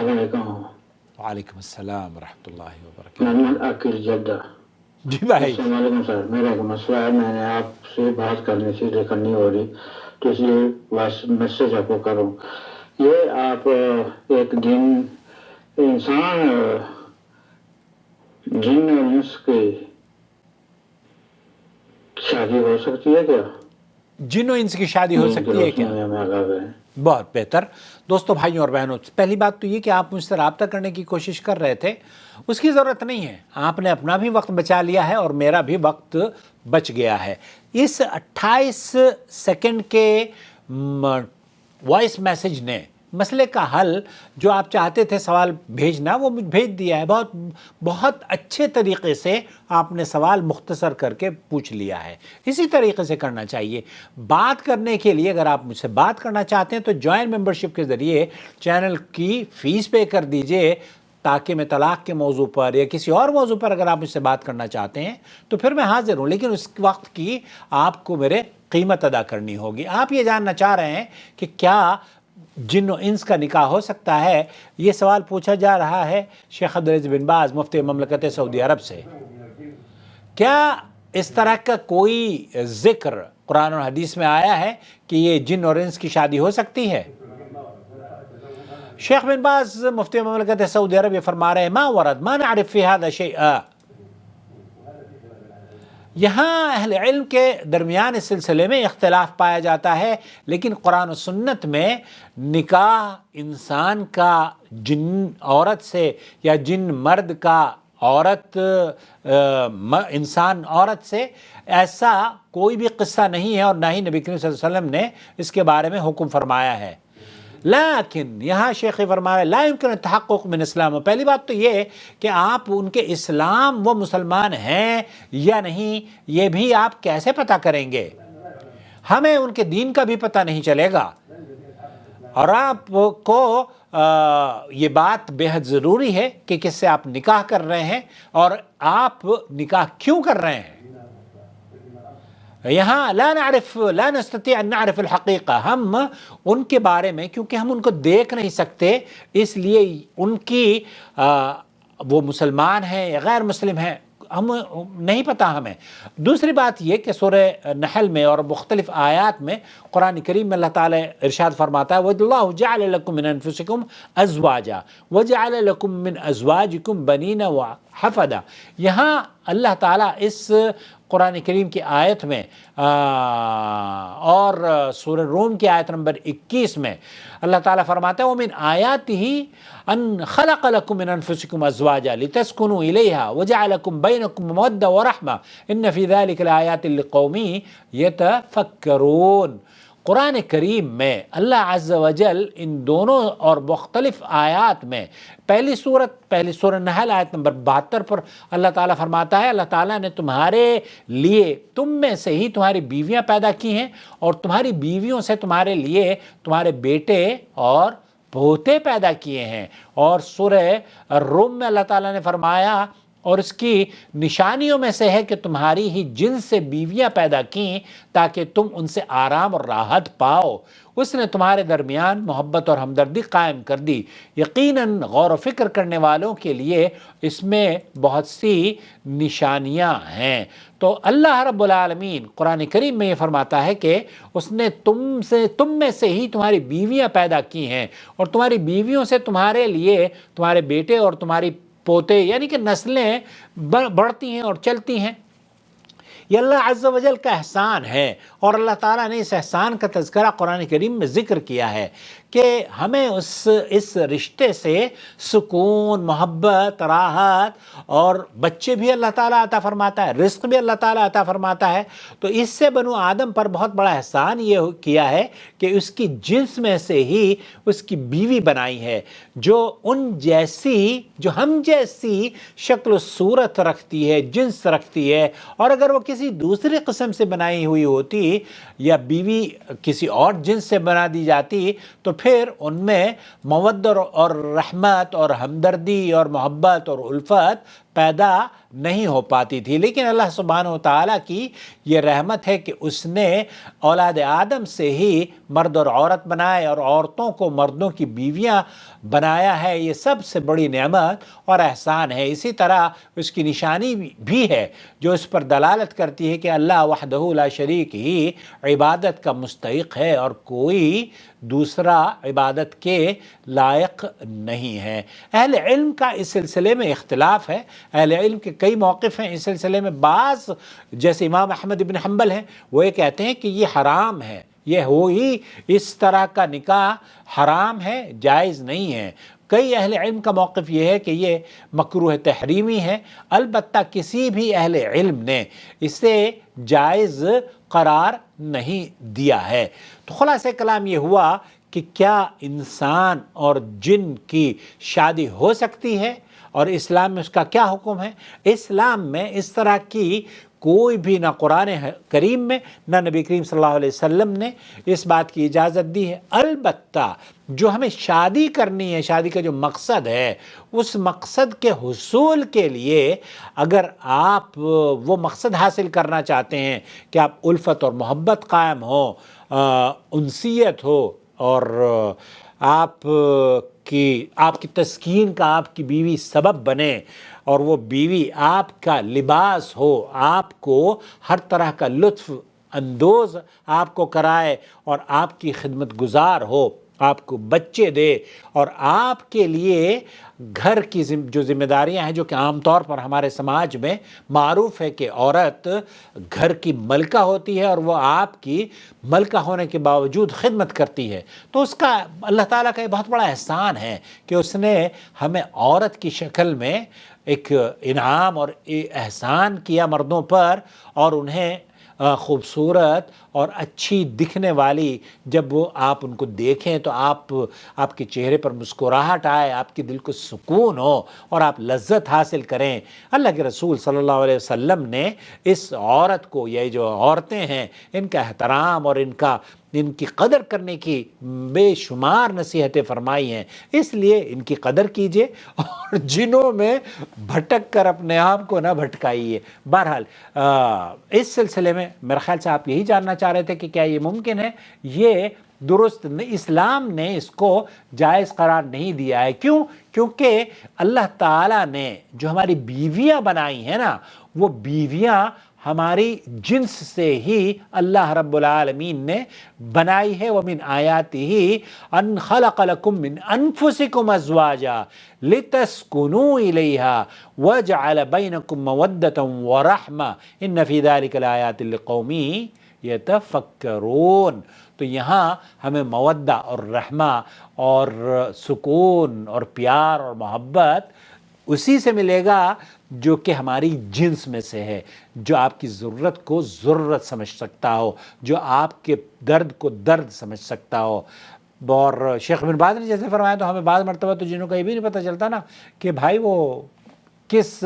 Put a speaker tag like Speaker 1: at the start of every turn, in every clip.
Speaker 1: السلام علیکم.
Speaker 2: وعلیکم السلام ورحمۃ اللہ وبرکاتہ.
Speaker 1: محمد عقیل جدہ.
Speaker 2: جی بھائی.
Speaker 1: السلام علیکم سر. میرا ایک مسئلہ ہے, میں نے آپ سے بات کرنی تھی لیکن نہیں ہو رہی, تو اس لیے بس میسج آپ کو کروں. یہ آپ ایک دن انسان جن اور انس کی شادی ہو سکتی ہے کیا؟
Speaker 2: جن و انس کی شادی ہو سکتی ہے کیا؟ بہت بہتر. دوستوں, بھائیوں اور بہنوں, پہلی بات تو یہ کہ آپ مجھ سے رابطہ کرنے کی کوشش کر رہے تھے, اس کی ضرورت نہیں ہے. آپ نے اپنا بھی وقت بچا لیا ہے اور میرا بھی وقت بچ گیا ہے. اس 28 سیکنڈ کے وائس میسج نے مسئلے کا حل جو آپ چاہتے تھے سوال بھیجنا, وہ بھیج دیا ہے. بہت اچھے طریقے سے آپ نے سوال مختصر کر کے پوچھ لیا ہے. اسی طریقے سے کرنا چاہیے. بات کرنے کے لیے اگر آپ مجھ سے بات کرنا چاہتے ہیں تو جوائن ممبرشپ کے ذریعے چینل کی فیس پے کر دیجئے, تاکہ میں طلاق کے موضوع پر یا کسی اور موضوع پر اگر آپ مجھ سے بات کرنا چاہتے ہیں تو پھر میں حاضر ہوں, لیکن اس وقت کی آپ کو میرے قیمت ادا کرنی ہوگی. آپ یہ جاننا چاہ رہے ہیں کہ کیا جن و انس کا نکاح ہو سکتا ہے؟ یہ سوال پوچھا جا رہا ہے شیخ عبدالعزیز بن باز مفتی مملکت سعودی عرب سے. کیا اس طرح کا کوئی ذکر قرآن اور حدیث میں آیا ہے کہ یہ جن اور انس کی شادی ہو سکتی ہے؟ شیخ بن باز مفتی مملکت سعودی عرب یہ فرما رہے ہیں, ما ورد ما نعرف فی هذا شیئا. یہاں اہل علم کے درمیان اس سلسلے میں اختلاف پایا جاتا ہے, لیکن قرآن و سنت میں نکاح انسان کا جن عورت سے یا جن مرد کا عورت انسان عورت سے, ایسا کوئی بھی قصہ نہیں ہے, اور نہ ہی نبی کریم صلی اللہ علیہ وسلم نے اس کے بارے میں حکم فرمایا ہے. لیکن یہاں شیخ فرما رہے لا يمكن التحقق من اسلام. پہلی بات تو یہ کہ آپ ان کے اسلام وہ مسلمان ہیں یا نہیں, یہ بھی آپ کیسے پتہ کریں گے؟ ہمیں ان کے دین کا بھی پتہ نہیں چلے گا. اور آپ کو یہ بات بے حد ضروری ہے کہ کس سے آپ نکاح کر رہے ہیں اور آپ نکاح کیوں کر رہے ہیں. یہاں لا نستطيع ان نعرف الحقیقہ, ہم ان کے بارے میں کیونکہ ہم ان کو دیکھ نہیں سکتے, اس لیے ان کی وہ مسلمان ہیں یا غیر مسلم ہیں ہم نہیں پتا ہمیں. دوسری بات یہ کہ سورہ نحل میں اور مختلف آیات میں قرآن کریم میں اللہ تعالیٰ ارشاد فرماتا ہے وَاللَّهُ جَعَلَ لَكُم مِّنْ أَنفُسِكُمْ أَزْوَاجًا وَجَعَلَ لَكُم مِّنْ أَزْوَاجِكُمْ بَنِينَ وَحَفَدًا. یہاں اللہ تعالیٰ اس قرآن کریم کی آیت میں اور سورہ روم کی آیت نمبر 21 میں اللہ تعالیٰ فرماتا ہے وَمِنْ آیَاتِهِ أَنْ خَلَقَ لَكُم مِّنْ أَنفُسِكُمْ أَزْوَاجًا لِتَسْكُنُوا إِلَيْهَا وَجَعَلَكُم بَيْنَكُم مَّوَدَّةً وَرَحْمَةً إِنَّ فِي ذَلِكَ لَآيَاتٍ لِقَوْمٍ يَتَفَكَّرُونَ. قرآن کریم میں اللہ عز و جل ان دونوں اور مختلف آیات میں پہلی سورہ نحل آیت نمبر 72 پر اللہ تعالیٰ فرماتا ہے اللہ تعالیٰ نے تمہارے لیے تم میں سے ہی تمہاری بیویاں پیدا کی ہیں, اور تمہاری بیویوں سے تمہارے لیے تمہارے بیٹے اور پوتے پیدا کیے ہیں. اور سورہ روم میں اللہ تعالیٰ نے فرمایا اور اس کی نشانیوں میں سے ہے کہ تمہاری ہی جنس سے بیویاں پیدا کیں تاکہ تم ان سے آرام اور راحت پاؤ. اس نے تمہارے درمیان محبت اور ہمدردی قائم کر دی. یقیناً غور و فکر کرنے والوں کے لیے اس میں بہت سی نشانیاں ہیں. تو اللہ رب العالمین قرآن کریم میں یہ فرماتا ہے کہ اس نے تم میں سے ہی تمہاری بیویاں پیدا کی ہیں, اور تمہاری بیویوں سے تمہارے لیے تمہارے بیٹے اور تمہاری پوتے, یعنی کہ نسلیں بڑھتی ہیں اور چلتی ہیں. یہ اللہ عز و جل کا احسان ہے, اور اللہ تعالیٰ نے اس احسان کا تذکرہ قرآن کریم میں ذکر کیا ہے کہ ہمیں اس رشتے سے سکون, محبت, راحت اور بچے بھی اللہ تعالیٰ عطا فرماتا ہے, رزق بھی اللہ تعالیٰ عطا فرماتا ہے. تو اس سے بنو آدم پر بہت بڑا احسان یہ کیا ہے کہ اس کی جنس میں سے ہی اس کی بیوی بنائی ہے جو ہم جیسی شکل و صورت رکھتی ہے, جنس رکھتی ہے. اور اگر وہ کسی دوسری قسم سے بنائی ہوئی ہوتی یا بیوی کسی اور جنس سے بنا دی جاتی تو پھر ان میں مودت اور رحمت اور ہمدردی اور محبت اور الفت پیدا نہیں ہو پاتی تھی، لیکن اللہ سبحانہ و تعالیٰ کی یہ رحمت ہے کہ اس نے اولاد آدم سے ہی مرد اور عورت بنائے اور عورتوں کو مردوں کی بیویاں بنایا ہے۔ یہ سب سے بڑی نعمت اور احسان ہے۔ اسی طرح اس کی نشانی بھی ہے جو اس پر دلالت کرتی ہے کہ اللہ وحدہ لا شریک ہی عبادت کا مستحق ہے اور کوئی دوسرا عبادت کے لائق نہیں ہے۔ اہل علم کا اس سلسلے میں اختلاف ہے، اہل علم کے کئی موقف ہیں اس سلسلے میں۔ بعض جیسے امام احمد بن حنبل ہیں، وہ یہ کہتے ہیں کہ یہ حرام ہے، یہ ہوئی اس طرح کا نکاح حرام ہے، جائز نہیں ہے۔ کئی اہل علم کا موقف یہ ہے کہ یہ مکروہ تحریمی ہے، البتہ کسی بھی اہل علم نے اسے جائز قرار نہیں دیا ہے۔ تو خلاصہ کلام یہ ہوا کہ کیا انسان اور جن کی شادی ہو سکتی ہے اور اسلام میں اس کا کیا حکم ہے؟ اسلام میں اس طرح کی کوئی بھی نہ قرآن کریم میں نہ نبی کریم صلی اللہ علیہ وسلم نے اس بات کی اجازت دی ہے۔ البتہ جو ہمیں شادی کرنی ہے، شادی کا جو مقصد ہے، اس مقصد کے حصول کے لیے اگر آپ وہ مقصد حاصل کرنا چاہتے ہیں کہ آپ الفت اور محبت قائم ہو، انسیت ہو اور آپ کی تسکین کا آپ کی بیوی سبب بنے اور وہ بیوی آپ کا لباس ہو، آپ کو ہر طرح کا لطف اندوز آپ کو کرائے اور آپ کی خدمت گزار ہو، آپ کو بچے دے اور آپ کے لیے گھر کی جو ذمہ داریاں ہیں، جو کہ عام طور پر ہمارے سماج میں معروف ہے کہ عورت گھر کی ملکہ ہوتی ہے اور وہ آپ کی ملکہ ہونے کے باوجود خدمت کرتی ہے، تو اس کا اللہ تعالیٰ کا یہ بہت بڑا احسان ہے کہ اس نے ہمیں عورت کی شکل میں ایک انعام اور احسان کیا مردوں پر، اور انہیں خوبصورت اور اچھی دکھنے والی جب وہ آپ ان کو دیکھیں تو آپ کے چہرے پر مسکراہٹ آئے، آپ کے دل کو سکون ہو اور آپ لذت حاصل کریں۔ اللہ کے رسول صلی اللہ علیہ وسلم نے اس عورت کو، یہ جو عورتیں ہیں، ان کا احترام اور ان کی قدر کرنے کی بے شمار نصیحتیں فرمائی ہیں، اس لیے ان کی قدر کیجئے اور جنوں میں بھٹک کر اپنے آپ کو نہ بھٹکائیے۔ بہرحال اس سلسلے میں میرے خیال سے آپ یہی جاننا چاہ رہے تھے کہ کیا یہ ممکن ہے؟ یہ درست اسلام نے اس کو جائز قرار نہیں دیا ہے۔ کیوں؟ کیونکہ اللہ تعالیٰ نے جو ہماری بیویاں بنائی ہیں نا، وہ بیویاں ہماری جنس سے ہی اللہ رب العالمین نے بنائی ہے۔ وَمِنْ آيَاتِهِ أَنْ خَلَقَ لَكُم مِّنْ أَنفُسِكُمْ أَزْوَاجًا لِتَسْكُنُوا إِلَيْهَا وَجَعَلَ بَيْنَكُم مَّوَدَّةً وَرَحْمَةً إِنَّ فِي ذَلِكَ لَآيَاتٍ لِقَوْمٍ يَتَفَكَّرُونَ۔ تو یہاں ہمیں مودہ اور رحمہ اور سکون اور پیار اور محبت اسی سے ملے گا جو کہ ہماری جنس میں سے ہے، جو آپ کی ضرورت کو ضرورت سمجھ سکتا ہو، جو آپ کے درد کو درد سمجھ سکتا ہو۔ اور شیخ بن باز نے جیسے فرمایا، تو ہمیں بعض مرتبہ تو جنہوں کا یہ بھی نہیں پتہ چلتا نا کہ بھائی وہ کس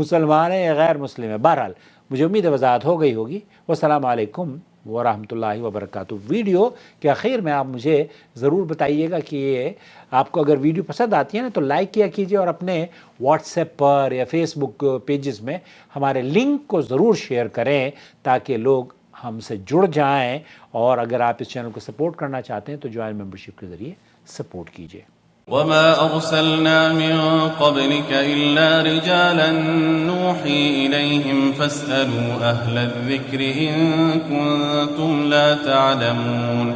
Speaker 2: مسلمان ہے یا غیر مسلم ہے۔ بہرحال مجھے امید ہے وضاحت ہو گئی ہوگی۔ والسلام علیکم ورحمۃ اللہ وبرکاتہ۔ ویڈیو کے آخر میں آپ مجھے ضرور بتائیے گا کہ یہ آپ کو اگر ویڈیو پسند آتی ہے نا تو لائک کیا کیجیے، اور اپنے واٹس ایپ پر یا فیس بک پیجز میں ہمارے لنک کو ضرور شیئر کریں تاکہ لوگ ہم سے جڑ جائیں، اور اگر آپ اس چینل کو سپورٹ کرنا چاہتے ہیں تو جوائن ممبرشپ کے ذریعے سپورٹ کیجیے۔
Speaker 3: وما أرسلنا من قبلك إلا رجالا نوحي إليهم فاسألوا أهل الذكر إن كنتم لا تعلمون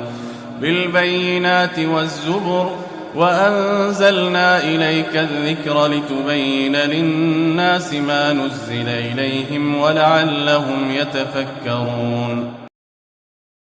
Speaker 3: بالبينات والزبر وأنزلنا إليك الذكر لتبين للناس ما نزل إليهم ولعلهم يتفكرون